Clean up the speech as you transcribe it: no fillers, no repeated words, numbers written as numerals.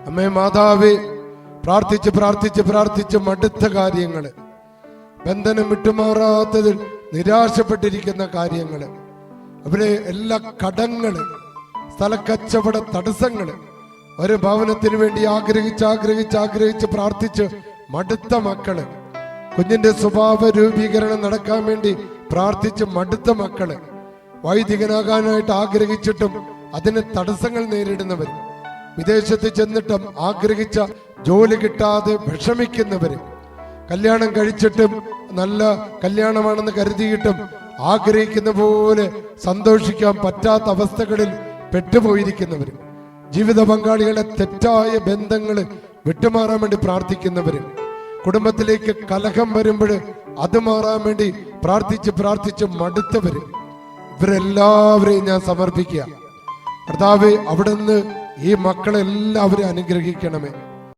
അമ്മേ മാതാവേ, പ്രാർത്ഥിച്ച് പ്രാർത്ഥിച്ച് പ്രാർത്ഥിച്ച് മടുത്ത കാര്യങ്ങള്, ബന്ധനം വിട്ടുമാറാത്തതിൽ നിരാശപ്പെട്ടിരിക്കുന്ന കാര്യങ്ങള്, അവരെ എല്ലാ കടങ്ങള്, സ്ഥലക്കച്ചവട തടസ്സങ്ങള്, ഒരു ഭവനത്തിന് വേണ്ടി ആഗ്രഹിച്ച് പ്രാർത്ഥിച്ച് മടുത്ത മക്കള്, കുഞ്ഞിന്റെ സ്വഭാവ രൂപീകരണം നടക്കാൻ വേണ്ടി പ്രാർത്ഥിച്ച് മടുത്ത മക്കള്, വൈദികനാകാനായിട്ട് ആഗ്രഹിച്ചിട്ടും അതിന് തടസ്സങ്ങൾ നേരിടുന്നവർ, വിദേശത്ത് ചെന്നിട്ടും ആഗ്രഹിച്ച ജോലി കിട്ടാതെ വിഷമിക്കുന്നവര്, കല്യാണം കഴിച്ചിട്ടും നല്ല കല്യാണമാണെന്ന് കരുതിയിട്ടും ആഗ്രഹിക്കുന്ന പോലെ സന്തോഷിക്കാൻ പറ്റാത്ത അവസ്ഥകളിൽ പെട്ടുപോയിരിക്കുന്നവര്, ജീവിത പങ്കാളികളെ തെറ്റായ ബന്ധങ്ങൾ വിട്ടുമാറാൻ വേണ്ടി പ്രാർത്ഥിക്കുന്നവര്, കുടുംബത്തിലേക്ക് കലഹം വരുമ്പോൾ അത് മാറാൻ വേണ്ടി പ്രാർത്ഥിച്ച് മടുത്തവര്, ഇവരെല്ലാവരെയും ഞാൻ സമർപ്പിക്കുക. കർത്താവേ, അവിടുന്ന് ഈ മക്കളെല്ലാവരും അനുഗ്രഹിക്കണമേ.